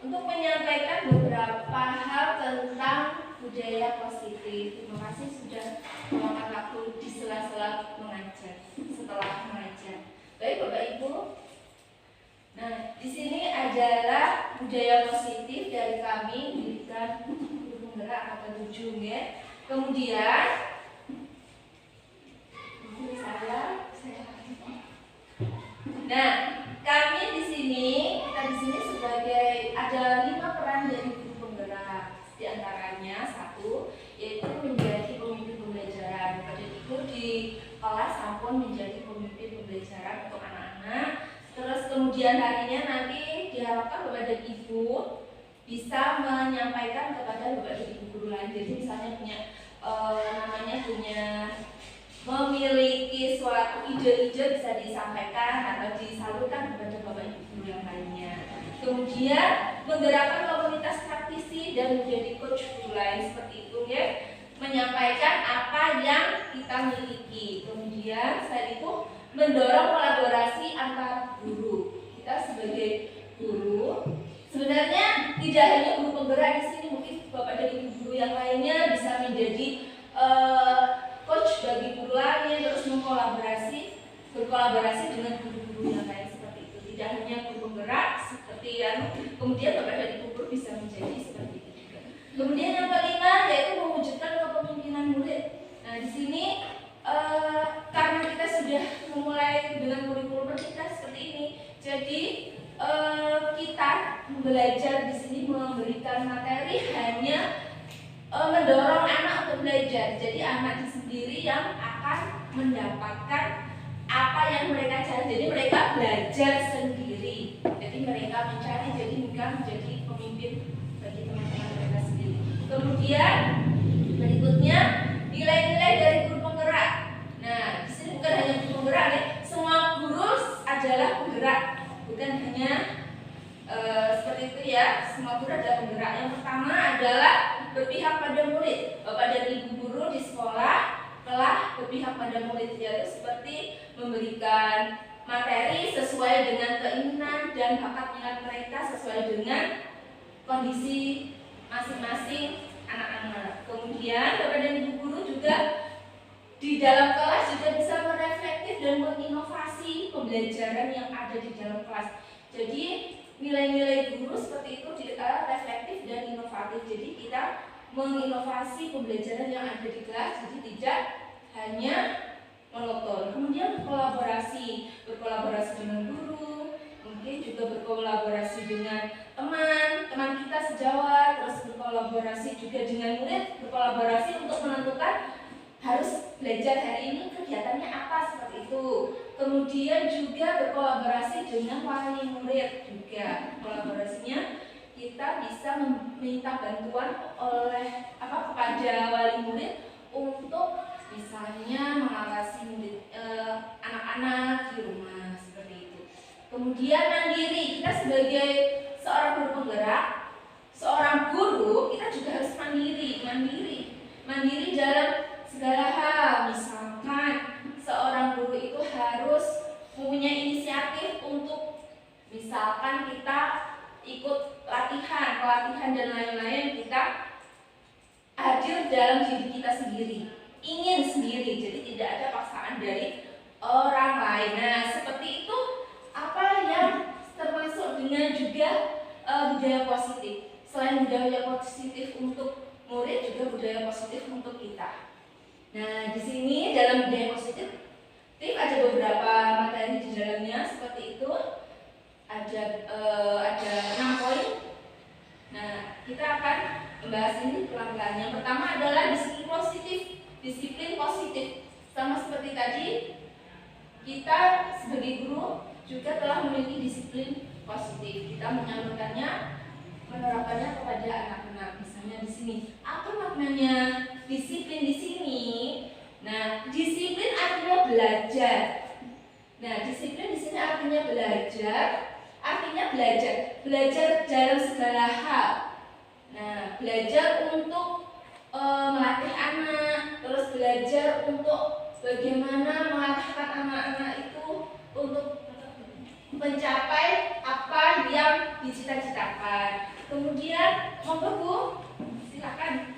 untuk menyampaikan beberapa hal tentang budaya positif. Terima kasih sudah meluangkan waktu di sela-sela mengajar, setelah mengajar. Baik Bapak Ibu. Nah, di sini adalah budaya positif dari kami diberikan guru penggerak atau ujung ya. Kemudian nah, kami di sini, kita di sini sebagai ada 5 peran dari guru penggerak. Di antaranya satu, yaitu menjadi pemimpin pembelajaran. Pada itu di kelas sampun menjadi pemimpin pembelajaran untuk anak-anak. Terus kemudian harinya nanti diharapkan Bapak dan Ibu bisa menyampaikan kepada Bapak dan Ibu guru lain. Jadi misalnya punya memiliki suatu ide-ide bisa disampaikan atau disalurkan kepada Bapak Ibu guru yang lainnya. Kemudian menggerakkan komunitas praktisi dan menjadi coach guru lain seperti itu ya. Menyampaikan apa yang kita miliki. Kemudian selain itu mendorong kolaborasi antar guru. Kita sebagai guru sebenarnya tidak hanya guru penggerak di sini, mungkin Bapak dan Ibu guru yang lainnya bisa menjadi coach bagi guru lain, terus berkolaborasi dengan guru-guru yang lain seperti itu. Tidak hanya guru penggerak seperti yang kemudian Bapak dan Ibu guru bisa menjadi seperti itu juga. Kemudian yang kelima yaitu mewujudkan kepemimpinan murid. Nah di sini karena kita sudah memulai dengan kurikulum merdeka seperti ini, jadi kita belajar di sini memberikan materi hanya mendorong anak untuk belajar. Jadi anak sendiri yang akan mendapatkan apa yang mereka cari. Jadi mereka belajar sendiri. Jadi mereka mencari, jadi mereka menjadi pemimpin bagi teman-teman mereka sendiri. Kemudian berikutnya nilai-nilai dari guru penggerak. Nah, di sini bukan hanya guru penggerak ya, semua guru adalah penggerak, bukan hanya seperti itu ya. Semua guru adalah penggerak. Yang pertama adalah berpihak pada murid. Bapak dan Ibu guru di sekolah telah berpihak pada murid, yaitu seperti memberikan materi sesuai dengan keinginan dan bakat minat mereka sesuai dengan kondisi masing-masing anak-anak. Kemudian Bapak dan Ibu guru juga di dalam kelas juga bisa mereflektif dan menginovasi pembelajaran yang ada di dalam kelas. Jadi nilai-nilai guru seperti itu reflektif dan inovatif. Jadi kita menginovasi pembelajaran yang ada di kelas, jadi tidak hanya monoton. Kemudian berkolaborasi dengan guru, mungkin juga berkolaborasi dengan teman kita sejawat, terus berkolaborasi juga dengan murid, berkolaborasi untuk menentukan harus belajar hari ini kegiatannya apa seperti itu. Kemudian juga berkolaborasi dengan wali murid juga. Kolaborasinya kita bisa meminta bantuan kepada wali murid untuk misalnya mengawasi murid anak-anak di rumah seperti itu. Kemudian mandiri, kita sebagai seorang guru penggerak, seorang guru kita juga harus mandiri dalam segala hal. Misalkan seorang guru itu harus mempunyai inisiatif untuk misalkan kita ikut pelatihan dan lain-lain, kita hadir dalam diri kita sendiri, ingin sendiri, jadi tidak ada paksaan dari orang lain. Nah seperti itu apa yang termasuk dengan juga budaya positif. Selain budaya positif untuk murid, juga budaya positif untuk kita. Nah, di sini dalam budaya positif ada beberapa materi di dalamnya seperti itu. Ada 6 poin. Nah, kita akan membahas ini pelan-pelan. Yang pertama adalah disiplin positif. Sama seperti tadi, kita sebagai guru juga telah memiliki disiplin positif. Kita menerapkannya kepada anak-anak. Misalnya di sini, apa maknanya disiplin di sini? Nah, disiplin artinya belajar. Nah, disiplin di sini artinya belajar dalam segala hal. Nah, belajar untuk melatih anak, terus belajar untuk bagaimana mengarahkan anak-anak itu untuk mencapai apa yang dicita-citakan. Monggo Bu, silakan.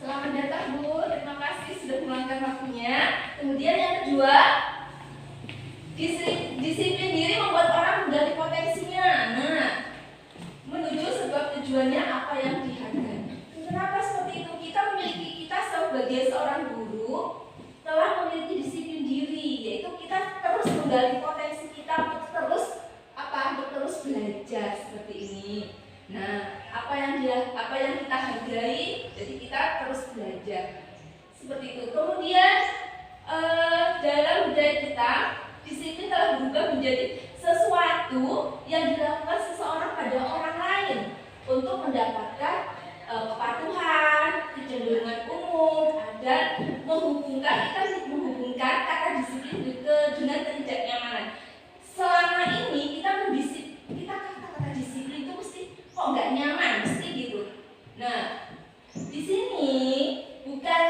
Selamat datang Bu, terima kasih sudah meluangkan waktunya. Kemudian yang kedua, disiplin diri membuat orang menggali potensinya. Nah, menuju sebab tujuannya apa yang dihargai. Kenapa seperti itu? Kita sebagai seorang guru telah memiliki disiplin diri, yaitu kita terus menggali potensi kita untuk terus belajar seperti ini. Nah, apa yang kita hargai, jadi kita terus belajar seperti itu. Kemudian dalam budaya kita, disiplin telah berubah menjadi sesuatu yang dilakukan seseorang pada orang lain untuk mendapatkan kepatuhan, kecenderungan umum, dan menghubungkan kata disiplin dengan ketidaknyamanan. Selama ini kita kata-kata disiplin itu mesti kok nggak nyaman, mesti gitu. Nah, di sini bukan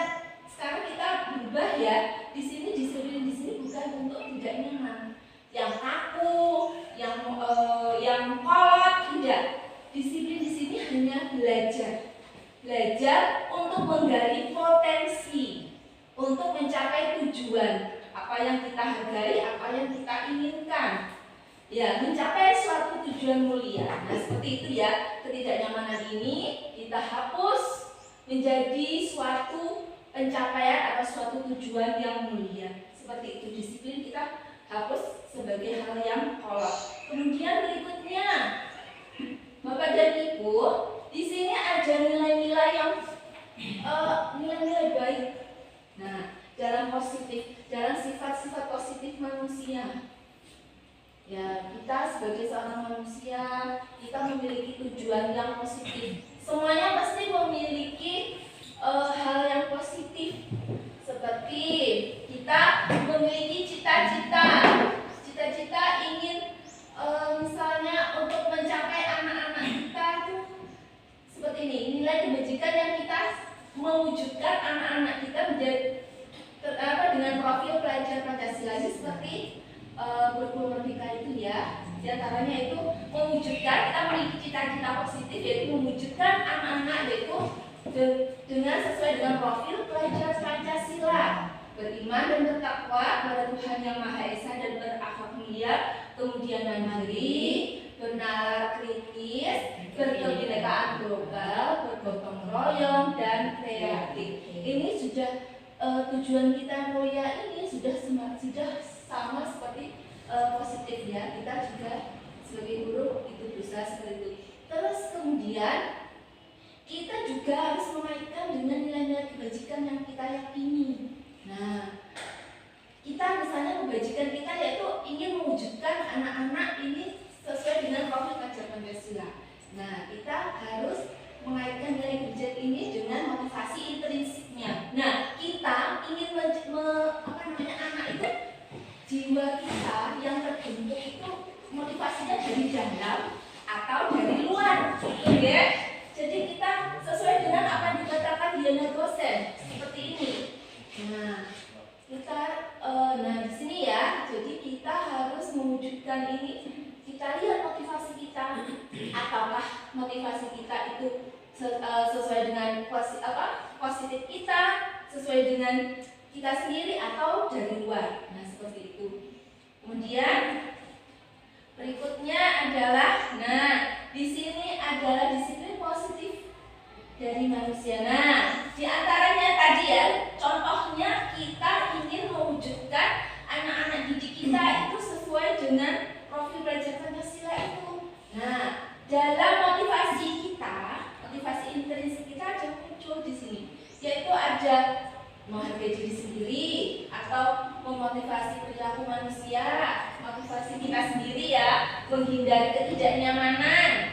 sekarang kita berubah ya. Di sini disiplin bukan untuk tidak nyaman, yang kaku, yang kolot, tidak. Disiplin di sini hanya belajar untuk menggali potensi, untuk mencapai tujuan apa yang kita hargai, apa yang kita inginkan. Ya, mencapai suatu tujuan mulia. Nah, seperti itu ya. Ketidaknyamanan ini kita hapus menjadi suatu pencapaian atau suatu tujuan yang mulia. Seperti itu, disiplin kita hapus sebagai hal yang kolot. Kemudian berikutnya, Bapak dan Ibu, di sini ada nilai-nilai yang nilai-nilai baik. Nah, dalam sifat-sifat positif manusia. Ya, kita sebagai seorang manusia, kita memiliki tujuan yang positif. Semuanya pasti memiliki hal yang positif. Seperti kita memiliki cita-cita ingin misalnya untuk mencapai anak-anak kita itu seperti ini. Nilai kebajikan yang kita mewujudkan anak-anak kita menjadi dengan profil pelajar Pancasila seperti kurikulum merdeka itu ya. Di antaranya itu mewujudkan, kita memiliki cita-cita positif, yaitu mewujudkan anak-anak yaitu dengan sesuai dengan profil pelajar Pancasila, beriman dan bertakwa kepada Tuhan Yang Maha Esa dan berakhlak mulia, kemudian mandiri, bernalar kritis, berkebinekaan global, bergotong royong dan kreatif. Ini sudah tujuan kita mulia ini sudah sama seperti positif ya. Kita juga sebagai guru itu bisa seperti itu. Terus kemudian kita juga harus mengaitkan dengan nilai-nilai kebajikan yang kita yakini. Nah, kita misalnya kebajikan kita yaitu ingin mewujudkan anak-anak ini sesuai dengan profil pelajar Pancasila. Nah, kita harus mengaitkan nilai kebajikan ini dengan motivasi intrinsiknya. Nah, kita ingin anak itu jiwa kita yang terbentuk itu motivasinya dari dalam atau dari luar, oke? Jadi kita sesuai dengan apa yang dikatakan Diana dosen seperti ini. Nah, di sini ya. Jadi kita harus mewujudkan ini. Kita lihat motivasi kita, ataukah motivasi kita itu sesuai dengan positif kita, sesuai dengan kita sendiri atau dari luar. Nah, seperti itu. Kemudian berikutnya adalah, di sini adalah disiplin positif dari manusia. Nah, di antaranya tadi ya, contohnya kita ingin mewujudkan anak-anak didik kita itu sesuai dengan profil pelajar Pancasila itu. Nah, dalam motivasi intrinsik kita ada muncul di sini, yaitu ada menghargai diri sendiri atau memotivasi perilaku manusia, motivasi kita sendiri ya, menghindari ketidaknyamanan,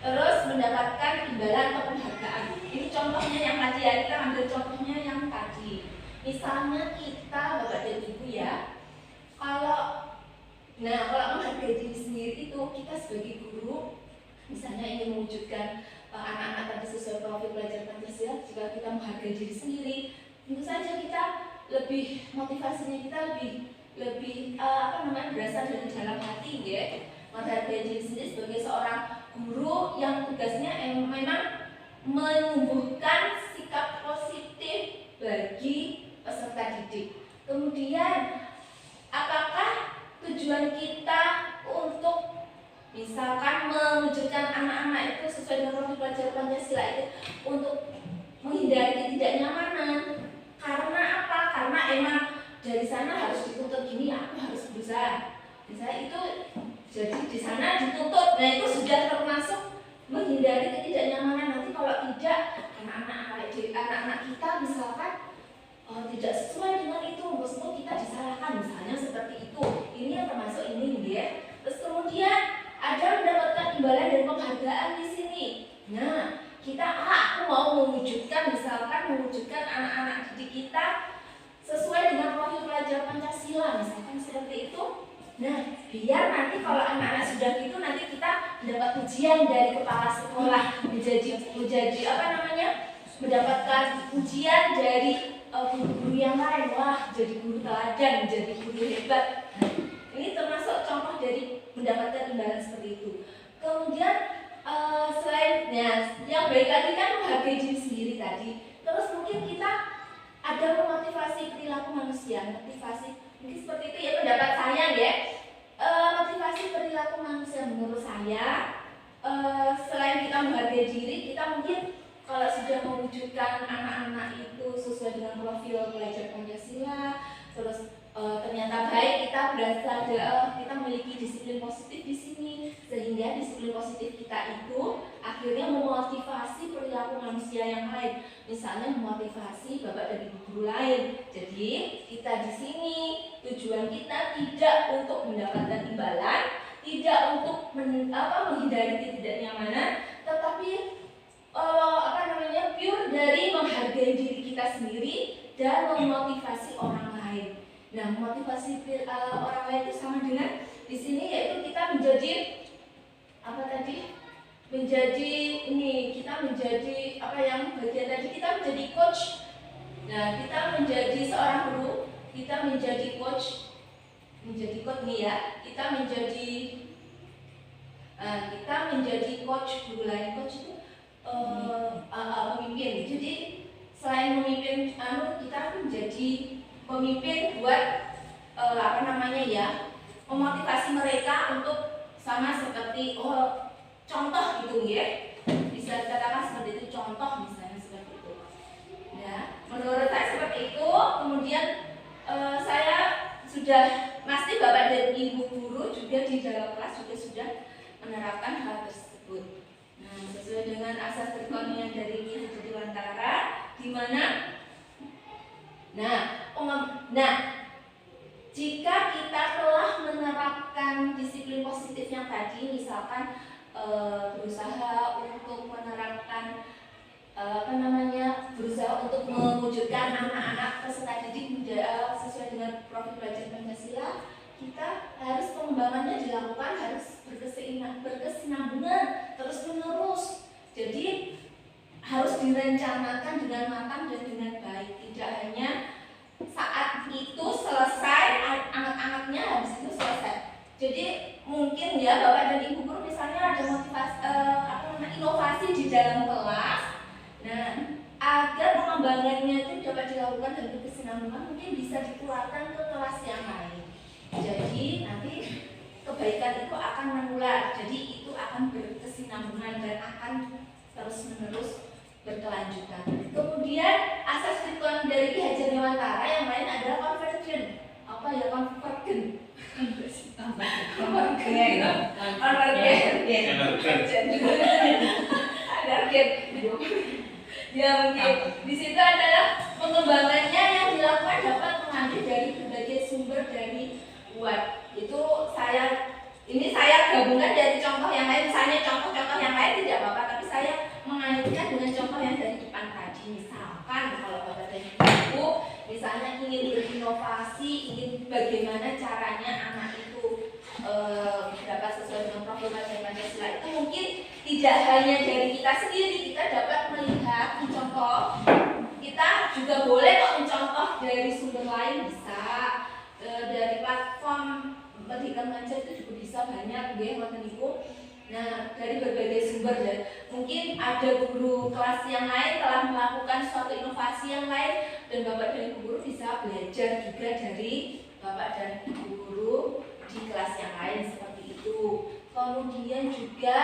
terus mendapatkan imbalan atau penghargaan. Ini contohnya yang tadi ya, kita ambil contohnya yang tadi. Misalnya kita Bapak dan Ibu ya, kalau menghargai diri sendiri itu kita sebagai guru misalnya ingin mewujudkan anak-anak tadi sesuai profil pelajar Pancasila. Jika kita menghargai diri sendiri, tentu saja kita motivasinya kita lebih berasal dari dalam hati ya. Menghargai diri sendiri sebagai seorang guru yang tugasnya memang menumbuhkan sikap positif bagi peserta didik. Kemudian apakah tujuan kita untuk misalkan mewujudkan anak-anak itu sesuai dengan profil pelajar Pancasila itu untuk menghindari ketidaknyamanan? Karena apa? Karena emang dari sana harus dituntut gini, aku harus berusaha. Misalnya itu jadi di sana dituntut, nah itu sudah termasuk menghindari ketidaknyamanan. Nanti kalau tidak, anak-anak kita misalkan tidak sesuai dengan itu, meskipun kita disalahkan misalnya seperti itu. Ini yang termasuk ini ya. Terus kemudian ada mendapatkan imbalan dan penghargaan di sini. Nah, kita aku mau mewujudkan anak-anak didik kita sesuai dengan profil pelajar Pancasila misalkan seperti itu. Nah, biar nanti kalau anak-anak sudah gitu nanti kita mendapat ujian dari kepala sekolah, menjadi apa namanya? Mendapatkan ujian dari guru-guru yang lain. Wah, jadi guru teladan, jadi guru hebat. Nah, ini termasuk contoh dari mendapatkan imbalan seperti itu. Kemudian selainnya yang baik lagi kan menghargai diri sendiri tadi. Terus mungkin kita ada memotivasi perilaku manusia, motivasi mungkin seperti itu ya pendapat saya ya. Motivasi perilaku manusia menurut saya selain kita menghargai diri, kita mungkin kalau sudah mewujudkan anak-anak itu sesuai dengan profil pelajar Pancasila, terus ternyata baik, kita berasa kita memiliki disiplin positif di sini, sehingga disiplin positif kita itu akhirnya memotivasi perilaku manusia yang lain, misalnya memotivasi bapak dan ibu guru lain. Jadi kita di sini tujuan kita tidak untuk mendapatkan imbalan, tidak untuk menghindari ketidaknyamanan, tetapi pure dari menghargai diri kita sendiri dan memotivasi orang lain. Nah, motivasi orang lain itu sama dengan di sini yaitu kita menjadi apa tadi? Kita menjadi apa yang bagian tadi kita menjadi coach. Nah, kita menjadi seorang guru, kita menjadi coach nih ya. Kita menjadi coach guru lain. Coach itu pemimpin. Jadi selain memimpin, kita menjadi pemimpin buat memotivasi mereka untuk sama seperti contoh gitu ya. Bisa dikatakan seperti itu, contoh misalnya seperti itu. Ya, menurut saya seperti itu. Kemudian saya sudah pasti bapak dan ibu guru juga di dalam kelas juga sudah menerapkan hal tersebut. Nah, sesuai dengan asas terkoneksian dari Ki Hajar Dewantara, di mana jika kita telah menerapkan disiplin positif yang tadi, misalkan berusaha untuk menerapkan berusaha untuk mewujudkan anak-anak peserta didik sesuai dengan profil pelajar Pancasila, kita harus pengembangannya dilakukan harus berkesinambungan terus menerus. Jadi harus direncanakan dengan matang dan dengan baik. Tidak hanya saat itu selesai, anak-anaknya habis itu selesai. Jadi mungkin ya bapak dan ibu guru misalnya ada motivasi inovasi di dalam kelas. Nah, agar pengembangannya itu dapat dilakukan dan berkesinambungan, mungkin bisa dikeluarkan ke kelas yang lain. Jadi nanti kebaikan itu akan menular. Jadi itu akan berkesinambungan dan akan terus-menerus berkelanjutan. Kemudian asas Newton dari Ki Hajar Dewantara yang lain adalah convergen. Apa ya convergen? Ya mungkin di situ adalah pengembangannya yang dilakukan dapat mengambil dari berbagai sumber dari buat. Itu saya gabungkan dari contoh yang lain. Misalnya contoh-contoh yang lain tidak apa-apa, tapi saya mengaitkan dengan contoh yang dari depan tadi. Misalkan kalau bapak dan ibu misalnya ingin berinovasi, ingin bagaimana caranya anak itu dapat sesuai dengan profil Pancasila, itu mungkin tidak hanya dari kita sendiri, kita dapat melihat mencontoh. Kita juga boleh kok mencontoh dari sumber lain, bisa dari platform pendidikan Pancasila itu juga bisa banyak ya, waktu itu Nah, dari berbagai sumber dan mungkin ada guru kelas yang lain telah melakukan suatu inovasi yang lain dan Bapak dan Ibu guru bisa belajar juga dari Bapak dan Ibu guru di kelas yang lain seperti itu. Kemudian juga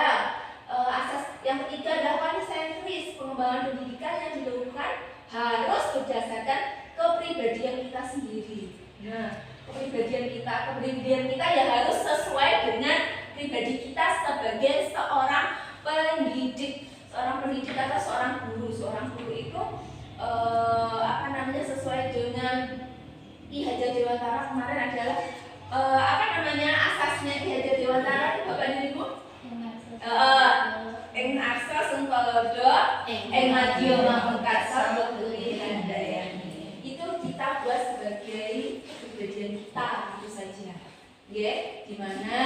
asas yang ketiga adalah polisentris. Pengembangan pendidikan yang dilakukan harus berdasarkan kepribadian kita sendiri. Nah, kepribadian kita ya harus sesuai dengan pribadi kita sebagai seorang pendidik atau seorang guru. Seorang guru itu sesuai dengan Ki Hajar Dewantara kemarin adalah asasnya Ki Hajar Dewantara Bapak dan Ibu? Ing arsa sengkolodo ing madya mangkasa betuli handayani. Itu kita buat sebagai kepribadian kita itu saja. Ya, dimana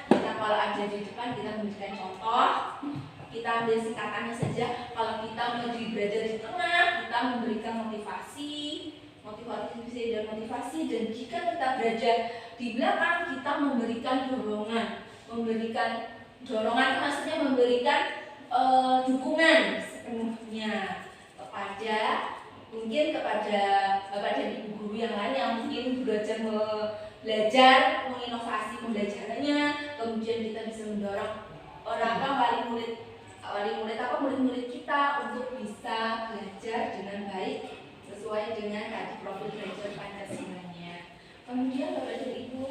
kita kalau ada di depan kita memberikan contoh, kita ambil singkatannya saja. Kalau kita berada di tengah, kita memberikan motivasi dan motivasi. Dan jika kita berada di belakang, kita memberikan dorongan. Memberikan dorongan itu maksudnya memberikan dukungan sepenuhnya kepada Bapak dan Ibu guru yang lain yang mungkin belajar menginovasi pembelajarannya. Kemudian kita bisa mendorong murid-murid kita untuk bisa belajar dengan baik sesuai dengan tadi profil belajar Pancasilanya. Kemudian Bapak dan Ibu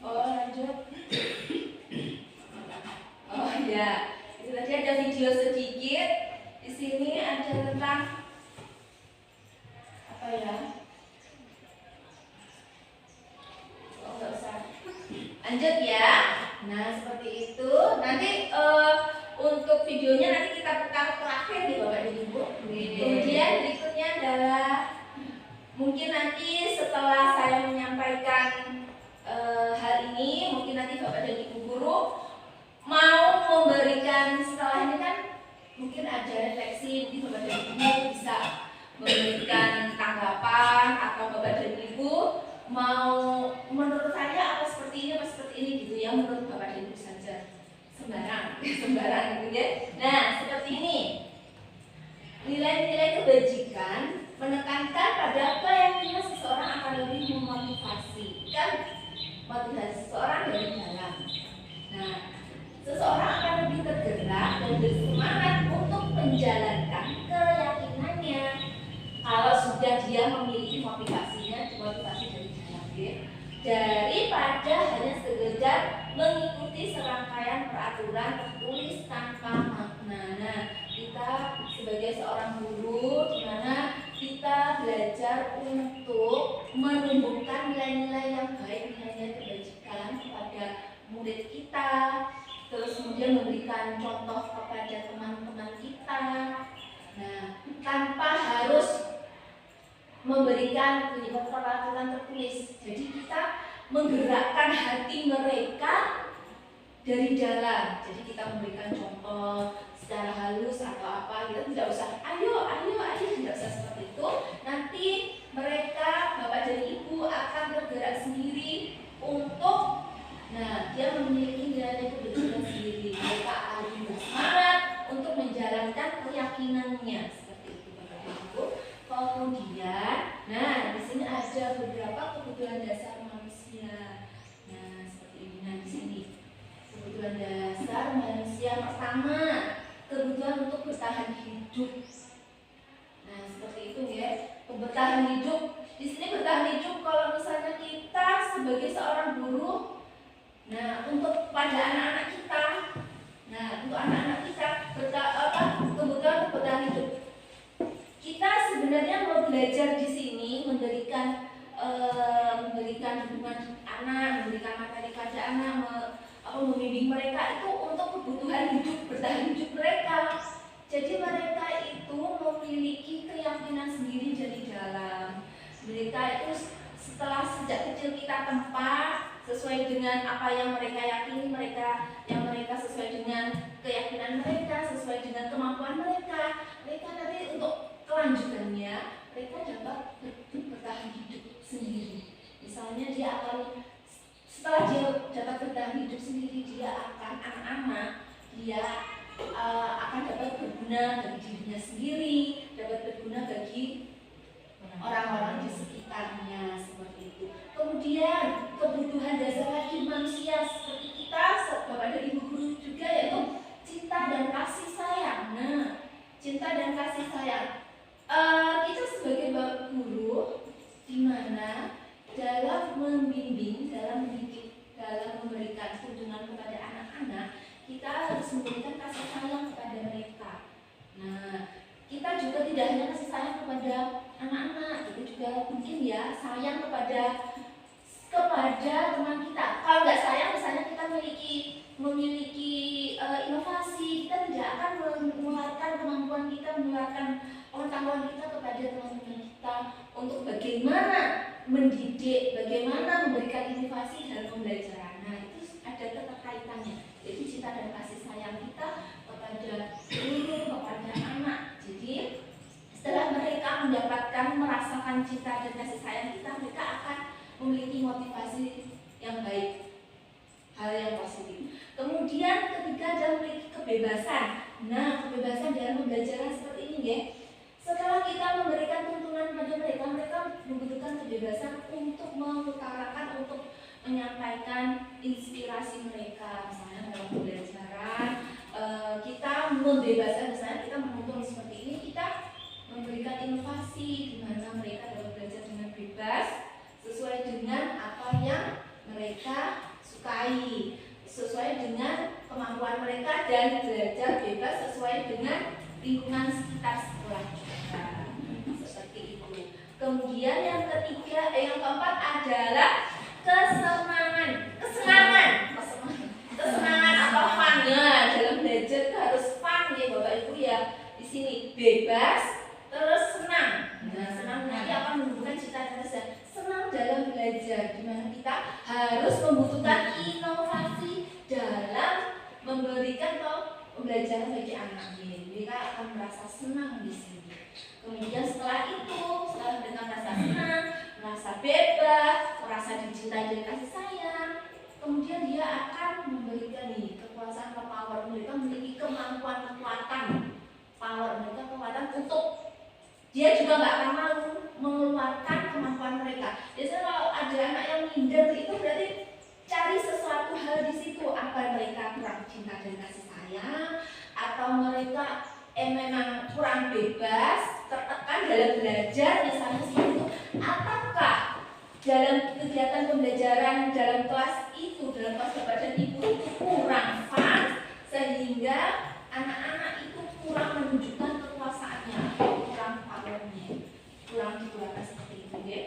lanjut. Oh ya, itu tadi ada video sedikit. Di sini ada tentang apa ya? Oh, nggak usah. Lanjut ya. Nah, seperti itu. Nanti untuk videonya nanti kita putar terakhir di Bapak dan Ibu. Kemudian berikutnya adalah mungkin nanti setelah saya menyampaikan hal ini, mungkin nanti Bapak dan Ibu guru mau memberikan, setelah ini kan mungkin ada refleksi, di Bapak dan Ibu bisa memberikan tanggapan atau Bapak dan Ibu mau menurut saya apa seperti ini gitu ya, menurut Bapak dan Ibu saja. Sembarang gitu ya. Nah, seperti ini. Nilai-nilai kebajikan menekankan pada keyakinan seseorang akan lebih memotivasi seseorang dari dalam. Nah, seseorang akan lebih tergerak dan bersemangat untuk menjalankan keyakinannya kalau sudah dia memiliki motivasi dari dalam diri, daripada hanya sekedar mengikuti serangkaian peraturan tertulis tanpa makna. Nah, kita sebagai seorang guru di mana kita belajar untuk menumbuhkan nilai-nilai yang baik, nilai-nilai kebajikan kepada murid kita, terus kemudian memberikan contoh kepada teman-teman kita. Nah, tanpa harus memberikan peraturan tertulis. Jadi kita menggerakkan hati mereka dari dalam. Jadi kita memberikan contoh secara halus atau apa, kita tidak usah ayo, tidak usah seperti itu. Nanti mereka, Bapak dan Ibu akan tergerak sendiri untuk, dia memiliki nilai kebetulan sendiri. Mereka akan bersemangat untuk menjalankan keyakinannya seperti itu, Bapak dan Ibu. Kemudian, di sini ada beberapa kebutuhan dasar manusia. Nah, seperti ini. Nah, di sini kebutuhan dasar manusia pertama, kebutuhan untuk bertahan hidup. Nah, seperti itu ya. Bertahan hidup. Di sini bertahan hidup kalau misalnya kita sebagai seorang guru, untuk pada anak-anak kita, kebutuhan untuk bertahan hidup. Kita sebenarnya mau belajar di sini, memberikan dukungan anak, memberikan materi pada anak, membimbing mereka itu untuk kebutuhan hidup, bertahan hidup mereka. Jadi mereka itu memiliki keyakinan sendiri dari dalam. Mereka itu setelah sejak kecil kita tempa sesuai dengan apa yang mereka yakini, mereka sesuai dengan keyakinan mereka, sesuai dengan kemampuan mereka. Mereka nanti untuk kelanjutannya mereka dapat bertahan hidup sendiri. Misalnya dia akan, setelah dia dapat bertahan hidup sendiri, dia akan anak-anak berguna bagi dirinya sendiri, dapat berguna bagi orang-orang di sekitarnya, seperti itu. Kemudian kebutuhan dasar lagi manusia seperti kita, Bapak dan Ibu guru juga, yaitu cinta dan kasih sayang. Nah, cinta dan kasih sayang, kita sebagai guru di mana dalam membimbing, dalam mendidik, dalam memberikan tuntunan kepada anak-anak, kita harus memberikan kasih sayang kepada mereka. Nah, kita juga tidak hanya kasih sayang kepada anak-anak, kita juga mungkin ya sayang kepada teman kita. Kalau nggak sayang, misalnya kita memiliki inovasi, kita tidak akan mengeluarkan kemampuan kita, mengeluarkan pengetahuan kita kepada teman-teman kita untuk bagaimana mendidik, bagaimana memberikan inovasi dalam pembelajaran. Nah, itu ada keterkaitannya, yaitu cinta dan kasih sayang kita kepada guru, kepada anak. Jadi setelah mereka merasakan cinta dan kasih sayang kita, mereka akan memiliki motivasi yang baik, hal yang positif. Kemudian ketiga adalah memiliki kebebasan. Nah, kebebasan dalam pembelajaran seperti ini ya. Setelah kita memberikan tuntunan pada mereka, mereka membutuhkan kebebasan untuk mengutarakan, untuk menyampaikan inspirasi mereka. Misalnya dalam pembelajaran, kita membebaskan, misalnya kita menuntun seperti ini, kita memberikan inovasi di mana mereka dapat belajar dengan bebas sesuai dengan apa yang mereka sukai, sesuai dengan kemampuan mereka, dan belajar bebas sesuai dengan lingkungan sekitar sekolah juga. Seperti itu. Kemudian yang keempat adalah kesenangan atau fun. Nah, dalam belajar itu harus fun ya Bapak Ibu ya. Di sini bebas, terus senang. Nah, senang nanti akan menunjukkan cita-cita. Senang dalam belajar, di mana kita harus membutuhkan inovasi dalam memberikan pembelajaran bagi anak ini. Mereka akan merasa senang di sini. Kemudian setelah mereka merasa senang, merasa bebas, merasa dicintai dan kasih sayang, kemudian dia akan memberikan kekuasaan atau power. Mereka memiliki kekuatan untuk dia juga nggak akan malu mengeluarkan kemampuan mereka. Biasanya kalau ada anak yang minder itu berarti cari sesuatu hal di situ, apa mereka kurang cinta dan kasih sayang, atau mereka memang kurang bebas, tertekan dalam belajar, misalnya seperti itu, ataukah dalam kegiatan pembelajaran dalam kelas Bapak dan Ibu itu kurang fun, sehingga anak-anak itu kurang menunjukkan kekuasaannya, kurang powernya, kurang digunakan seperti itu ya.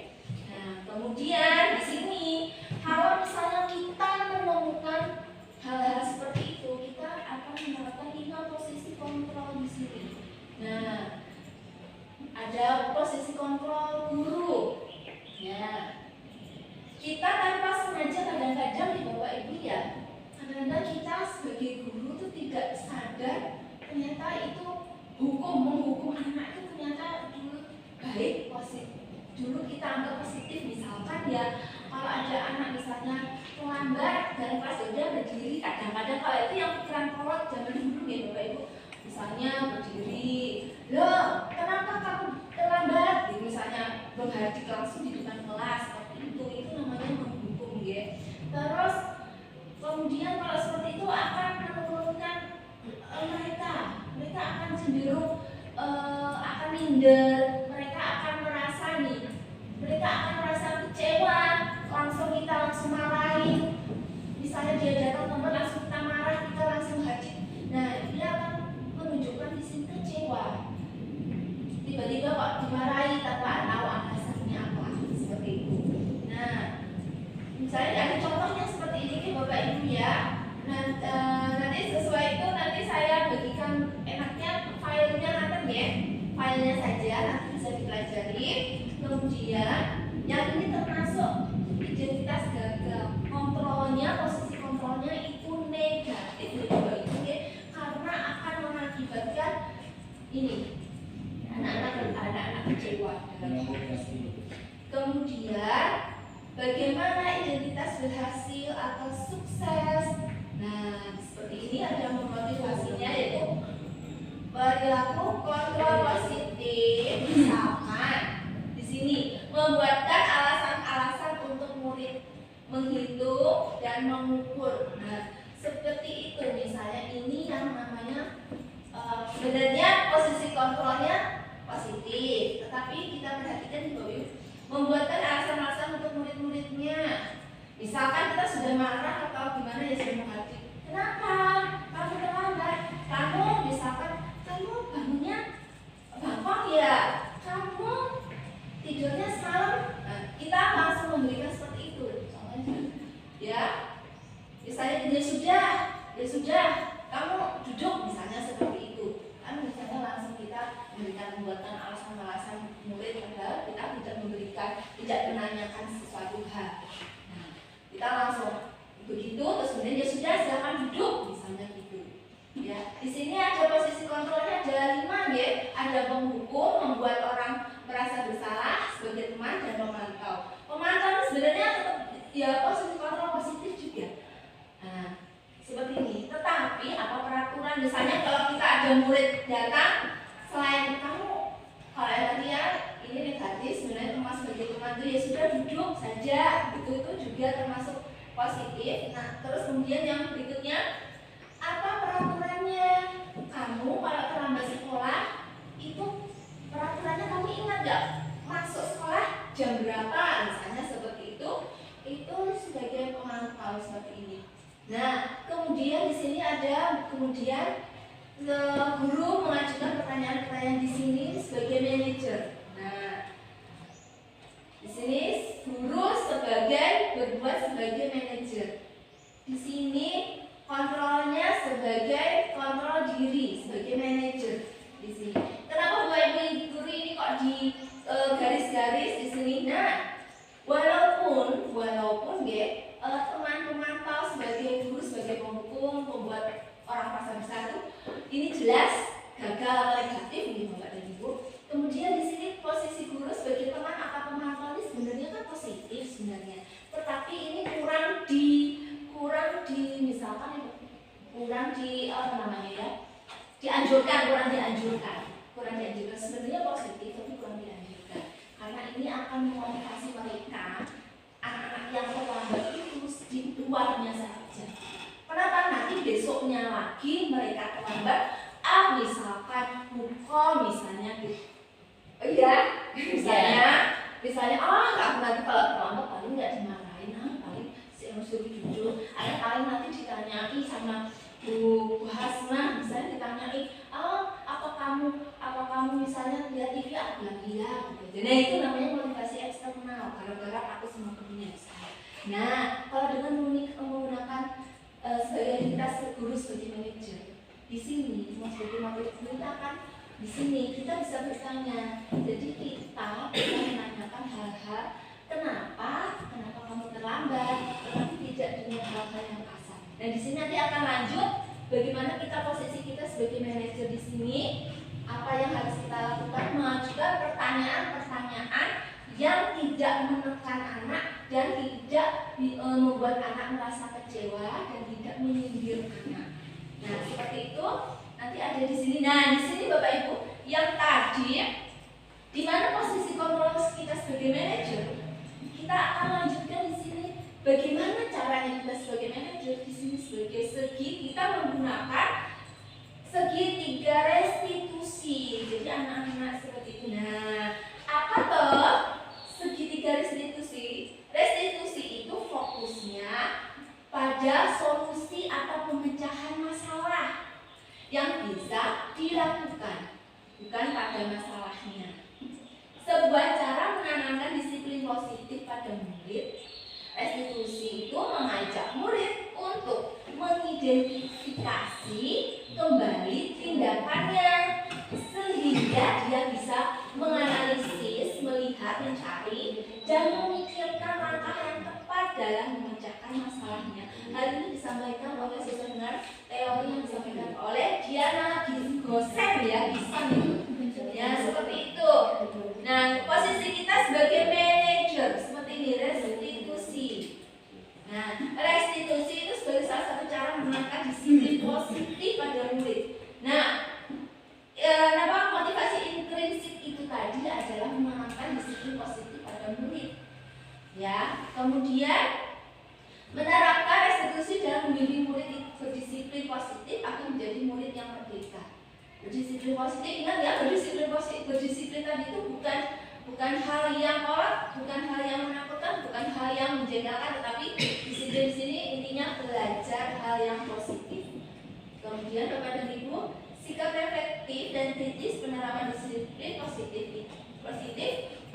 Nah, kemudian di sini kalau misalnya kita menemukan hal-hal seperti itu, kita akan menerapkan 5 posisi kontrol di sini. Nah, ada posisi kontrol guru. Ya, kita tanpa sengaja kadang-kadang di Bapak Ibu ya, kadang-kadang kita sebagai guru itu tidak sadar ternyata itu menghukum anak itu ternyata dulu baik, positif. Dulu kita anggap positif, misalkan ya kalau ada anak misalnya terlambat dan kelas dia berdiri, kadang-kadang kalau itu yang pikiran kolot zaman dulu ya Bapak Ibu, misalnya berdiri, loh kenapa kamu terlambat, misalnya menghadik langsung di depan kelas, seperti itu namanya menghukum ya. Terus kemudian kalau seperti itu akan menurunkan mereka akan cenderung akan minder, mereka akan merasa kecewa, kita langsung marahin. Misalnya dia datang teman langsung kita marah, kita langsung haji. Nah, dia akan menunjukkan di sini kecewa. Tiba-tiba kok dimarahi tanpa tahu alasannya apa, seperti itu. Nah, misalnya ada contohnya seperti ini Bapak Ibu ya. Nanti sesuai itu nanti saya bagikan enaknya filenya nanti ya, filenya saja nanti bisa dipelajari. Kemudian yang ini termasuk identitas gagal, posisi kontrolnya itu negatif Bapak Ibu ya, karena akan mengakibatkan ini anak-anak kecewa dalam hal ini. Kemudian bagaimana identitas berhasil atau sukses? Nah, seperti ini ada memotivasinya, yaitu Perilaku kontrol positif misalkan di sini membuatkan alasan-alasan untuk murid menghitung dan mengukur. Nah, seperti itu misalnya ini yang namanya sebenarnya posisi kontrolnya positif, tetapi kita perhatikan di bawah membuatkan alasan-alasan untuk murid-muridnya. Misalkan kita sudah marah atau gimana ya sudah menghadapi. Kenapa? Kamu terlambat. Kamu misalkan kamu bangunnya gampang ya. Kamu tidurnya semalam. Nah, kita langsung memberikan seperti itu. Contohnya, ya. Misalnya ya sudah. Kamu duduk misalnya seperti itu. Kan misalnya langsung kita memberikan membuatkan alasan-alasan murid padahal kita tidak menanyakan sesuatu hal. Nah, kita langsung begitu terus kemudian ya sudah silakan duduk misalnya gitu. Ya, di sini ada posisi kontrolnya ada 5 ya. Ada menghukum, membuat orang merasa bersalah sebagai teman dan memantau. Pemantau sebenarnya tetap ya posisi kontrol positif juga. Nah, seperti ini. Tetapi apa peraturan misalnya kalau kita ada murid datang selain kamu kalau tadi ya ini negatif sebenarnya termasuk sebagai teman itu ya sudah duduk saja gitu itu juga termasuk positif. Nah terus kemudian yang berikutnya apa peraturannya kamu kalau terlambat sekolah itu peraturannya kamu ingat gak masuk sekolah jam berapa misalnya seperti itu sebagai pemantau seperti ini. Nah kemudian di sini ada kemudian guru mengajukan pertanyaan-pertanyaan di sini sebagai manajer. Nah, di sini guru berbuat sebagai manajer. Di sini kontrolnya sebagai kontrol diri sebagai manajer. Di sini. Kenapa Bapak Ibu guru ini kok di garis-garis di sini? Nah, walaupun ya teman pemantau sebagai guru sebagai penghukum pembuat orang merasa bersatu ini jelas gagal negatif ini Bapak dan Ibu. Kemudian di sini posisi guru sebagai teman apa pemantau ini sebenarnya kan positif sebenarnya. Tetapi ini kurang di misalkan kurang di apa namanya ya? Kurang dianjurkan. Sebenarnya positif tapi kurang dianjurkan. Karena ini akan memotivasi mereka anak-anak yang terlambat itu di luarnya saja. Kenapa nanti besoknya lagi mereka terlambat? Misalkan hukum misalnya gitu. Iya, misalnya nanti kalau terlambat paling nggak dimarahin, paling suruh jujur. Ada paling nanti ditanyai sama Bu Hasna, misalnya ditanyai, apa kamu misalnya lihat TV? Iya. Nah itu namanya motivasi eksternal. Gara-gara aku sama temennya. Nah kalau dengan menggunakan sebagai kita guru sebagai manajer di sini sebagai motivasi kan di sini kita bisa bertanya. Jadi kita bisa menanyakan hal-hal kenapa kamu terlambat, tetapi tidak dengan hal-hal yang kasar. Dan di sini nanti akan lanjut bagaimana posisi kita sebagai manajer di sini, apa yang harus kita lakukan, mengajukan pertanyaan-pertanyaan yang tidak menekan anak dan tidak membuat anak merasa kecewa dan tidak menyindir anak. Nah seperti itu nanti ada di sini. Nah di sini Bapak Ibu yang tadi di mana posisi kontrol kita sebagai manajer, kita akan lanjutkan di sini bagaimana caranya kita sebagai manajer di sini sebagai segi kita menggunakan segitiga restitusi. Jadi anak-anak seperti itu. Nah apa toh segitiga restitusi? Restitusi itu fokusnya pada solusi atau pemecahan masalah yang bisa dilakukan, bukan pada masalahnya. Sebuah cara menanamkan disiplin positif pada murid. Restitusi itu mengajak murid untuk mengidentifikasi kembali tindakannya sehingga dia bisa menganalisis, melihat, mencari, dan memikirkan langkah yang tepat dalam memecahkan masalahnya. Hal ini disampaikan oleh sebenarnya teori yang disampaikan oleh Diana Gosen ya, ya seperti itu. Nah, posisi kita sebagai manajer seperti ini, restitusi. Nah, restitusi itu sebagai salah satu cara menanamkan disiplin positif pada murid. Nah, Berdisiplin positif, ingat ya, berdisiplin tadi itu bukan hal yang kolot, bukan hal yang menakutkan, bukan hal yang menjengkelkan, tetapi disiplin di sini intinya belajar hal yang positif. Kemudian Bapak dan Ibu, sikap reflektif dan kritis penerapan disiplin positif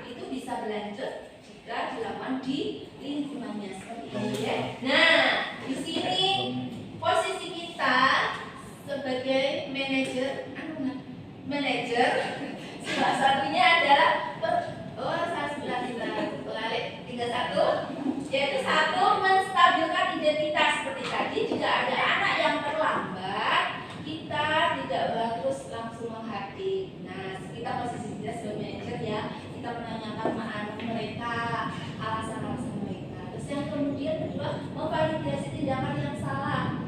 itu bisa berlanjut jika dilakukan di lingkungannya seperti ini ya. Nah, di sini posisi kita sebagai manajer salah satunya adalah yaitu satu, menstabilkan identitas seperti tadi. Jika ada anak yang terlambat, kita tidak harus langsung menghadir. Nah, kita posisi kita sebagai manajer ya, kita menanyakan mereka, alasan-alasan mereka. Terus yang kemudian kedua, memvalidasi tindakan yang salah.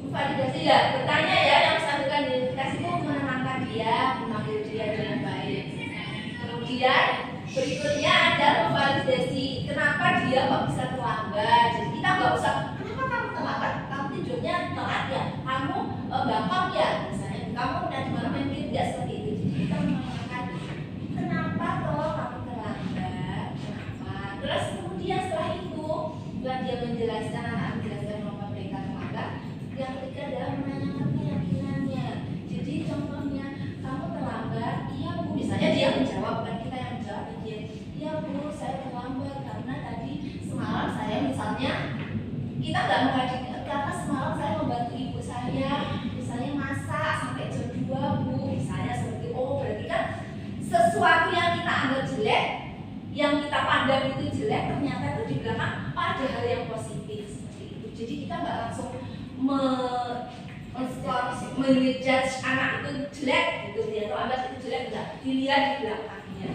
Memvalidasi ya, bertanya ya, yang menstabilkan identitas itu menenangkan dia, memanggil dia dengan baik. Kemudian berikutnya ada memvalidasi kenapa dia kok bisa terlambat. Jadi kita nggak usah kenapa kamu terlambat, kamu tidurnya telat ya, kamu bangkok ya, misalnya kamu udah dimana main game ya, seperti itu. Jadi kita mengatakan kenapa toh kamu terlambat, kenapa. Terus kemudian setelah itu dia menjelaskan, anak menjelaskan kenapa mereka terlambat. Yang ketiga adalah menanyakan keyakinannya. Jadi contohnya kamu terlambat, iya Bu, misalnya dia menjawab, bukan kita yang menjawab, dia iya Bu, saya terlambat karena tadi semalam saya misalnya kita nggak menghadiri karena semalam saya membantu ibu saya misalnya masak sampai jam 2 Bu, misalnya seperti berarti kan sesuatu yang kita anggap jelek, yang kita pandang itu jelek, ternyata itu di belakang ada hal yang positif seperti itu. Jadi kita nggak langsung menjudge anak itu jelek gitu ya, atau anak itu jelek, enggak, dilihat di belakangnya.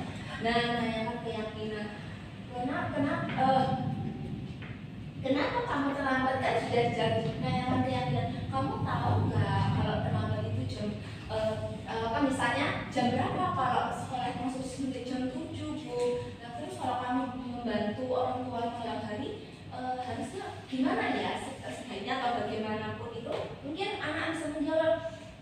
Nah, menanyakan keyakinan. Kenapa kamu terlambat? Kan sudah jadi menanyakan keyakinan. Kamu tahu nggak kalau terlambat itu jam misalnya jam berapa? Kalau sekolah masuk sampai jam 7 Bu. Nah, terus kalau kamu membantu orang tua malam hari, harusnya gimana ya? Sebaiknya atau bagaimanapun itu, mungkin anak bisa menjawab,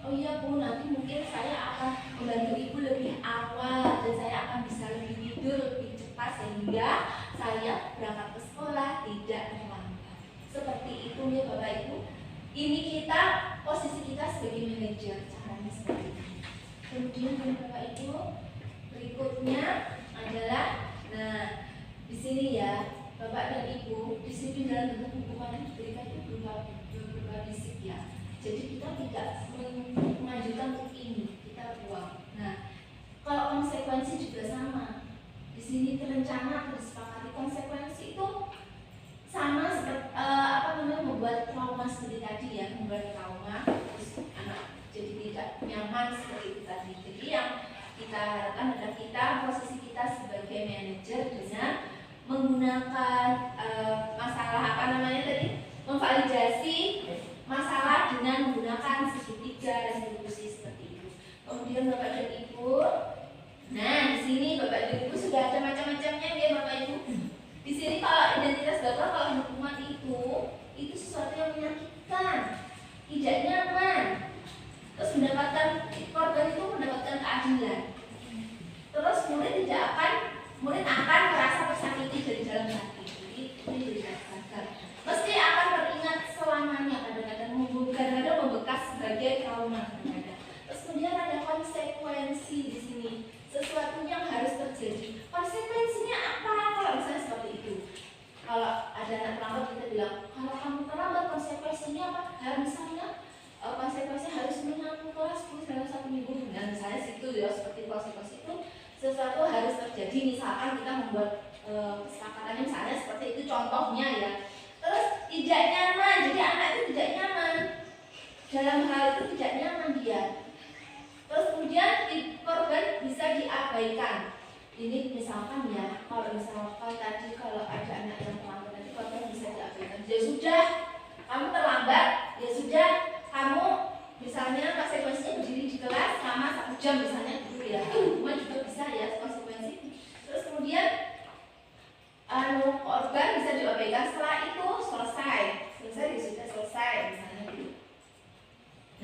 oh iya Bu, nanti mungkin saya akan membantu ibu lebih awal dan saya akan bisa lebih tidur lebih cepat sehingga saya berangkat ke sekolah tidak terlambat. Seperti itu ya Bapak Ibu. Ini kita, posisi kita sebagai manajer, caranya seperti ini. Kemudian Bapak Ibu, berikutnya adalah, nah di sini ya Bapak dan Ibu, disiplin dalam bentuk hukuman yang diberikan itu berupa fisik ya. Jadi kita tidak mengajukan untuk ini, kita buang. Nah, kalau konsekuensi juga sama. Di sini terencana, disepakati konsekuensi itu sama seperti membuat trauma seperti tadi ya, membuat trauma, terus anak jadi tidak nyaman seperti itu tadi. Jadi yang kita harapkan adalah kita, posisi kita sebagai manajer dengan menggunakan memvalidasi masalah dengan menggunakan segitiga dan diskusi seperti itu. Kemudian Bapak dan Ibu, nah di sini Bapak dan Ibu sudah ada macam-macamnya ya Bapak Ibu. Di sini kalau identitas Bapak, kalau hukuman itu sesuatu yang menyakitkan, tidak nyaman. Terus korban itu mendapatkan keadilan. Terus murid akan merasa tersakiti dari dalam hati. Jadi ini dikatakan mesti akan teringat selamanya, kadang-kadang membekas sebagai trauma kadang-kadang. Terus kemudian ada konsekuensi di sini, sesuatu yang harus terjadi. Konsekuensinya apa? Kalau misalnya seperti itu, kalau ada anak terlambat kita bilang, kalau kamu terlambat konsekuensinya apa? Misalnya konsekuensinya harus mengaku kelas dalam 1 minggu. Nah misalnya situ ya, seperti konsekuensi itu sesuatu harus terjadi. Misalkan kita membuat kesepakatannya misalnya seperti itu contohnya ya. Terus tidak nyaman, jadi anak itu tidak nyaman dalam hal itu, tidak nyaman dia. Terus kemudian korban bisa diabaikan. Ini misalkan ya, kalau misalkan tadi kalau ada anak yang terlambat tadi, korban bisa diabaikan. Ya sudah, kamu terlambat, ya sudah, kamu misalnya konsekuensinya berdiri di kelas selama 1 jam misalnya gitu ya. Hukuman juga bisa ya konsekuensi. Terus kemudian korban bisa diabaikan, setelah itu selesai ya sudah selesai misalnya gitu.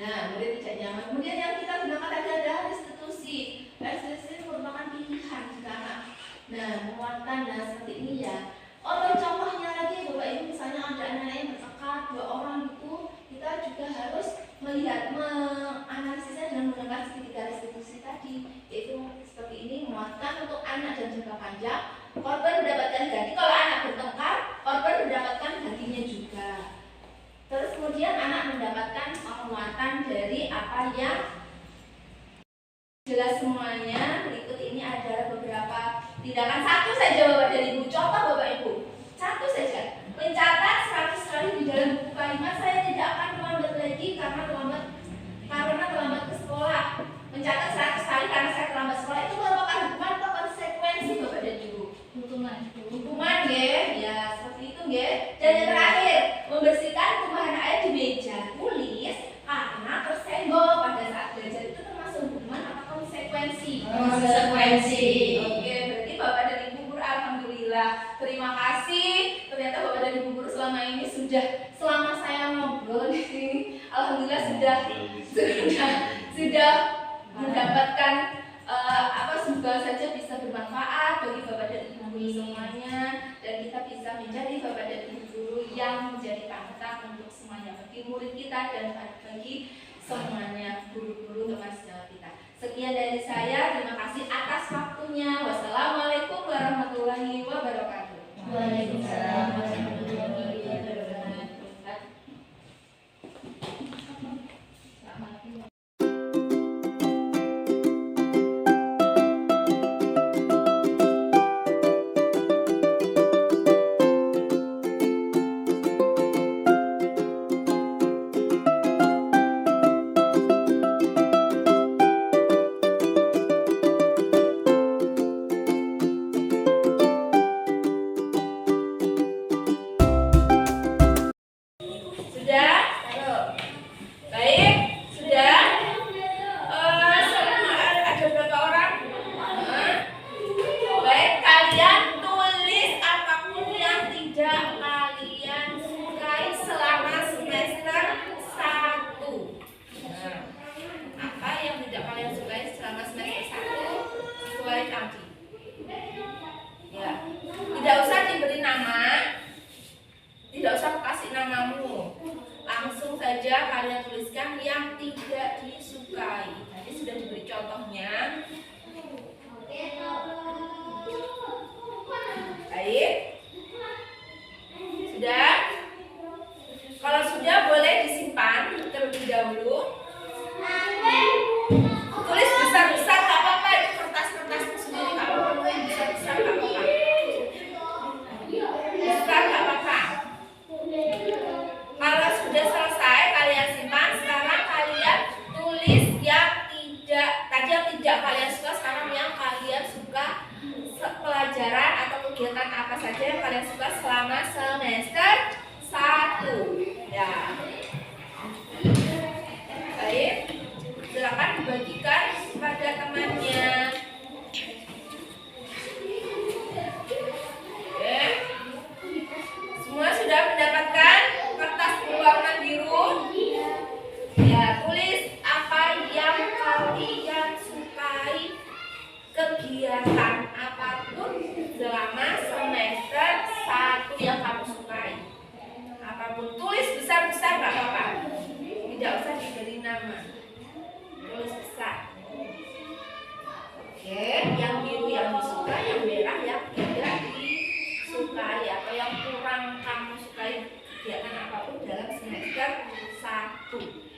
Nah, murid tidak nyaman. Kemudian yang kita gunakan panjang, korban mendapatkan ganti. Kalau anak bertengkar, korban mendapatkan gantinya juga. Terus kemudian anak mendapatkan penguatan dari apa yang jelas semuanya. Berikut ini adalah beberapa tindakan. Satu saja Bapak dan Ibu, contoh Bapak Ibu. Satu saja. Mencatat 100 kali di dalam buku kalimat. Saya tidak akan terlambat lagi karena terlambat ke sekolah. Mencatat 100 kali karena saya terlambat sekolah. Itu merupakan hukuman atau konsekuensi Bapak dan Ibu? Hukuman ya, seperti itu ya. Dan yang terakhir, membersihkan tumpahan air di meja tulis karena tersenggol pada saat belajar. Itu termasuk hukuman atau konsekuensi? Konsekuensi. Oke, berarti Bapak dan Ibu guru alhamdulillah. Terima kasih. Ternyata Bapak dan Ibu guru selama ini selama saya ngobrol di sini, alhamdulillah sudah mendapatkan semoga saja bisa bermanfaat bagi Bapak dan Ibu guru semuanya, dan kita bisa menjadi Bapak dan Ibu guru yang menjadi panutan untuk semuanya, bagi murid kita dan bagi semuanya guru-guru teman sejawat kita. Sekian dari saya, terima kasih atas waktunya. Wassalamualaikum warahmatullahi wabarakatuh. Waalaikumsalam warahmatullahi wabarakatuh. Kalian tuliskan yang tidak disukai. Tadi sudah diberi contohnya. Baik. Sudah? Kalau sudah boleh disimpan terlebih dahulu. Tulis besar-besar tak apa-apa, itu kertas-kertasmu sendiri. Kalau perlu yang besar-besar tak apa-apa. Besar tak apa-apa. Kalau sudah selesai kalian simpan, sekarang kalian tulis yang tidak kalian suka, sekarang yang kalian suka, pelajaran atau kegiatan apa saja yang kalian suka selama semester 1. Ya. Baik. Silakan dibagikan kepada temannya. Oke. Semua sudah mendapatkan kertas berwarna biru? Ya, tulis apa yang kalian sukai, kegiatan apapun selama semester 1 yang kamu sukai. Apapun, tulis besar-besar nggak apa-apa. Tidak usah diberi nama. Tulis besar. Oke, yang biru yang disuka, yang merah yang tidak disukai atau yang kurang kamu sukai kegiatan apapun dalam semester 1.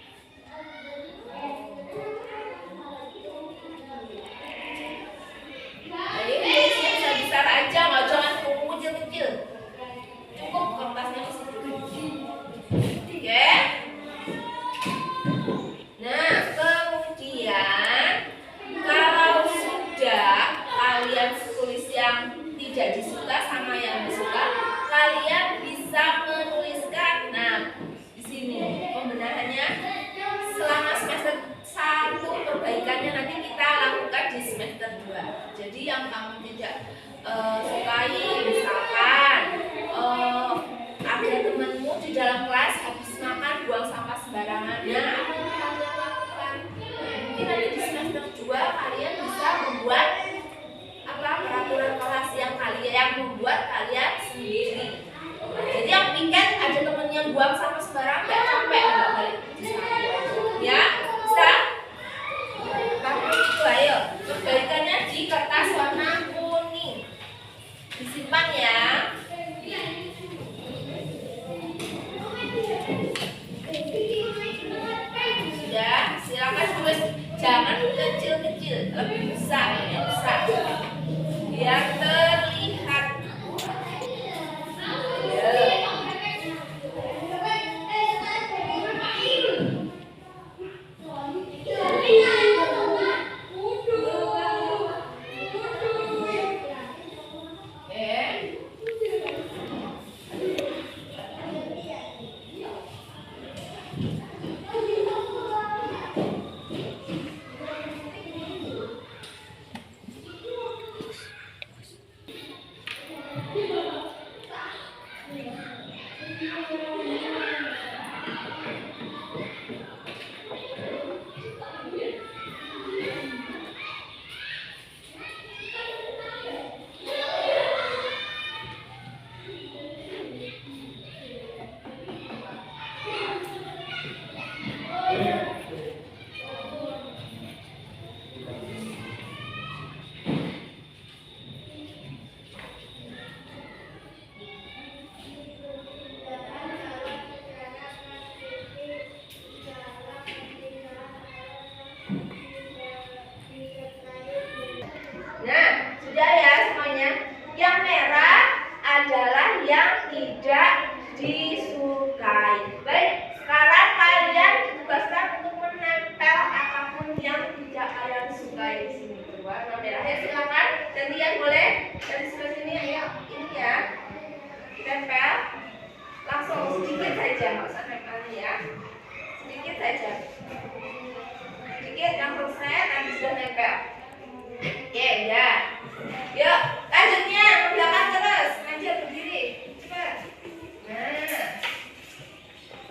kecil-kecil, lebih besar, yang besar, biar terlihat. Ya. Nah, sudah ya semuanya. Yang merah adalah yang tidak disukai. Baik, sekarang kalian ditugaskan untuk menempel apapun yang tidak kalian sukai di sini. Berwarna merah. Ya, silakan. Dan lihat boleh dari sebelah sini. Ayo, ini ya. Tempel. Langsung sedikit saja, nggak usah nempelnya ya. Sedikit saja. Sedikit yang selesai, nanti sudah nempel. Oke, ya. Yuk, lanjutnya ke belakang terus. Lanjut berdiri. Cepat. Nah.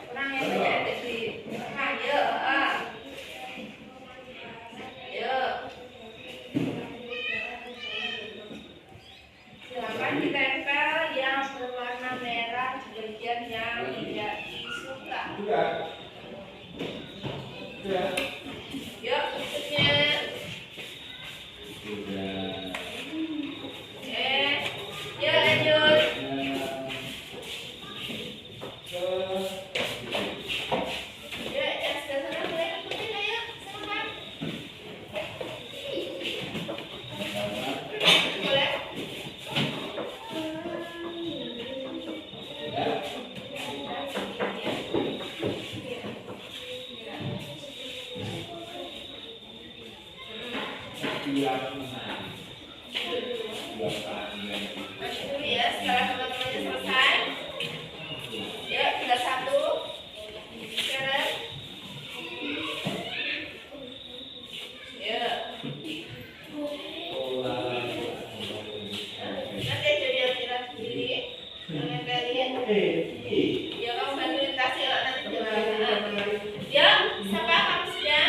Kurang yang banyak tadi. Nah, yuk. Yuk. Silakan ditempel yang berwarna merah di bagian yang tidak disuka. Yuk, berikutnya. Yuk lanjut. Yuk, yang sebelah sana boleh ikutin, ayo. Silakan. Boleh. Masih dulu ya, setelah teman-temannya selesai. Yuk, tinggal satu. Sekarang. Yuk. Nanti aja biar kita sendiri. Jangan kalian. Ya, kamu bantuin kasih yuk, nanti jalan. Yuk, siapa kamu sudah?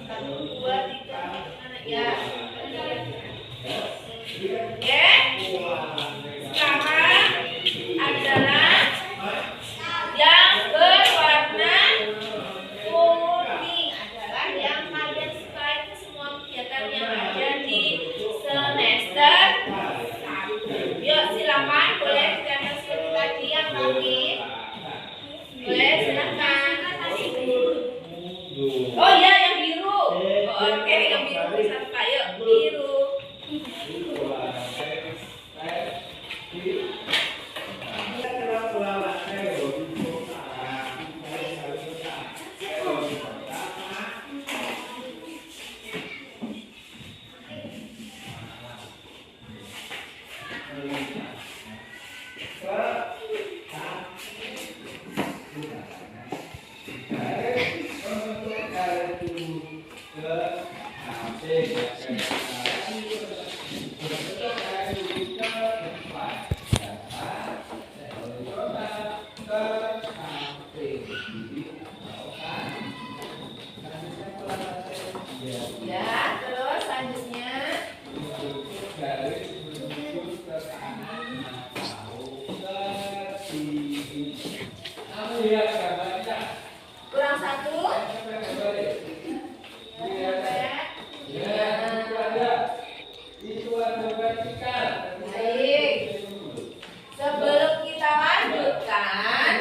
Satu, dua, tiga, mana ya? Ya. Sekarang adalah yang berwarna kuning adalah yang kalian sukai ke semua kegiatan yang ada di semester 1. Yuk, silakan boleh ditempel seperti tadi yang tadi. Boleh, silakan. Oh iya, yang biru. Oh, oke, yang biru bisa suka. Yuk, biru. Ya, terus selanjutnya. Kurang satu. Baik. Sebelum kita lanjutkan,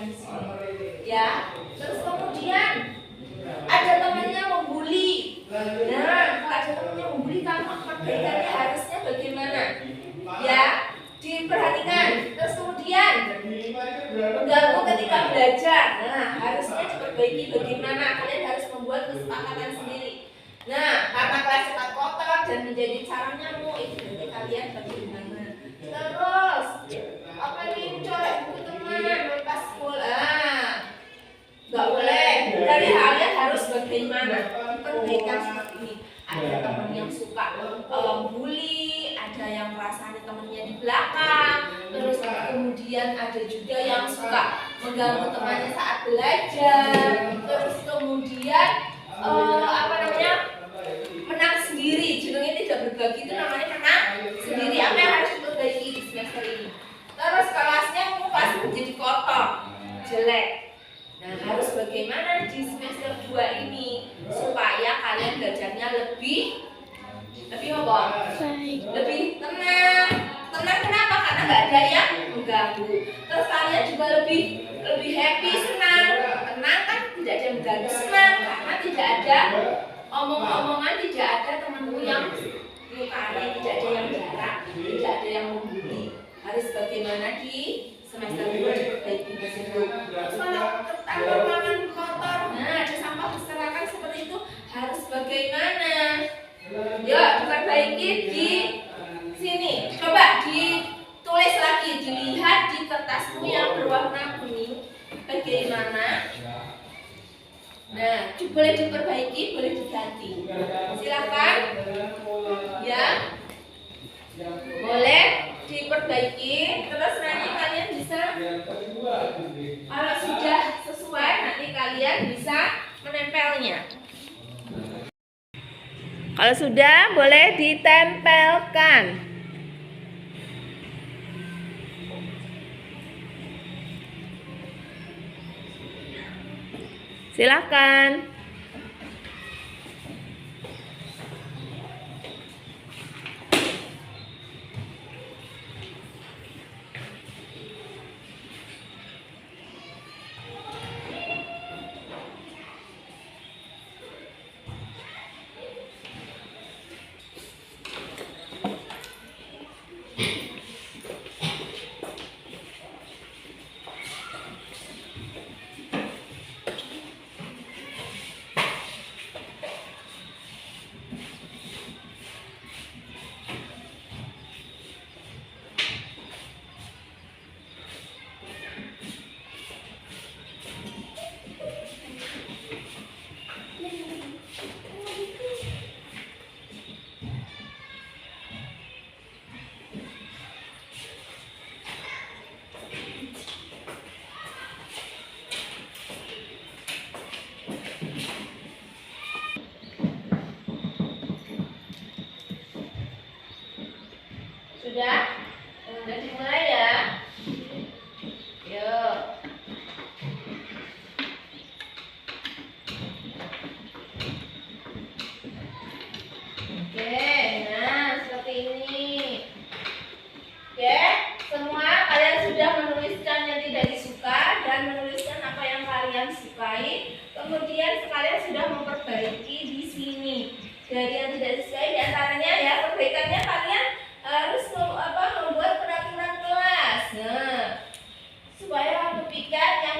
perhatikan di sini. Ya, terus kemudian ada temannya membuli. Nah, kalau ada temannya membuli, kamu perbaikannya harusnya bagaimana? Ya, diperhatikan. Terus kemudian mengganggu ketika belajar. Nah, harusnya diperbaiki bagaimana? Kalian harus membuat kesepakatan sendiri. Nah, karena kelas cepat kotor dan menjadi sarang nyamuk, itu berarti kalian bagaimana? Terus, apa nih, mencolek buku teman, lepas sekolah. Nggak boleh. Dari kalian harus bagaimana? Perbaikan seperti ini. Ada teman yang suka bully, ada yang merasani temannya di belakang, terus kemudian ada juga yang suka mengganggu temannya saat belajar, terus kemudian menang sendiri. Jenengnya tidak berbagi, itu namanya menang sendiri. Apa yang harus diperbaiki di semester ini? Terus kelasnya pasti menjadi kotor, jelek. Nah, harus bagaimana di semester 2 ini supaya kalian belajarnya lebih apa? Lebih tenang. Tenang kenapa? Karena nggak ada yang mengganggu. Terus kalian juga lebih happy, senang. Tenang kan, tidak ada yang mengganggu, senang karena tidak ada omong-omongan, tidak ada teman-teman yang menyukai, tidak ada yang jarak, tidak ada yang membuli. Harus bagaimana di semester 2 diperbaiki di situ. Terus kalau tangan kotor, nah ada sampah berserakan seperti itu, harus bagaimana? Yuk diperbaiki di sini. Coba ditulis lagi, dilihat di kertasmu yang berwarna kuning bagaimana. Nah, boleh diperbaiki, boleh diganti. Silakan. Ya. Boleh diperbaiki. Terus nanti kalian bisa, kalau sudah sesuai, nanti kalian bisa menempelnya. Kalau sudah, boleh ditempelkan. Silakan. Sudah? Sudah dimulai ya? Yuk. Oke, nah seperti ini. Oke, semua kalian sudah menuliskan yang tidak disuka dan menuliskan apa yang kalian sukai. Kemudian kalian sudah memperbaiki di sini. Dari yang tidak disukai diantaranya ya, perbaikannya kalian harus membuat peraturan kelas. Nah, supaya waktu piket yang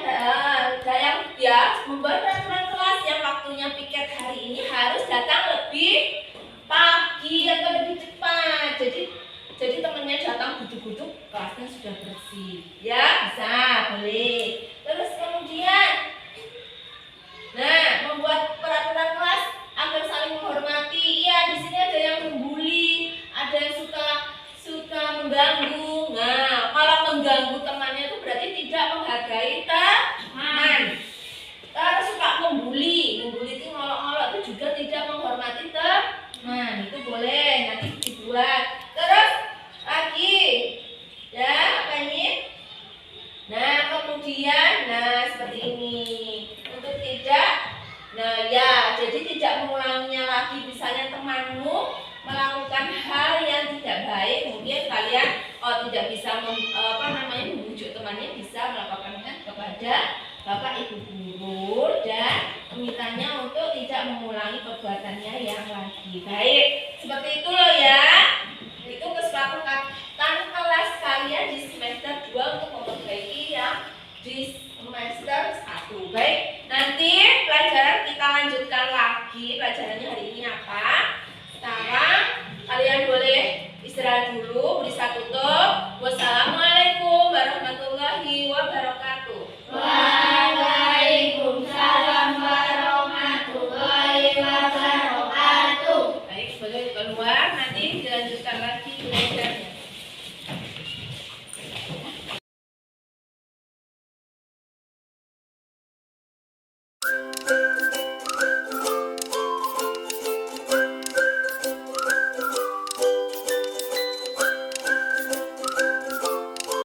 membuat peraturan kelas yang waktunya piket hari ini harus datang lebih pagi atau lebih cepat. Jadi temannya datang guduk-guduk, kelasnya sudah bersih. Ya, bisa, boleh. Terus kemudian, nah, membuat peraturan kelas agar saling menghormati. Iya, di sini ada yang membuli, ada yang suka mengganggu. Nah, kalau mengganggu temannya itu berarti tidak menghargai teman. Terus suka membuli itu ngolok-ngolok itu juga tidak menghormati teman. Itu boleh nanti dibuat. Terus lagi, ya apa ini? Nah, kemudian, nah seperti ini. Untuk tidak, nah ya, jadi tidak mengulanginya lagi. Misalnya temanmu melakukan hal yang tidak baik, mungkin kalian tidak bisa membujuk temannya, bisa melakukan kepada kepada Bapak Ibu guru dan memintanya untuk tidak mengulangi perbuatannya yang lagi. Baik, seperti itu loh ya.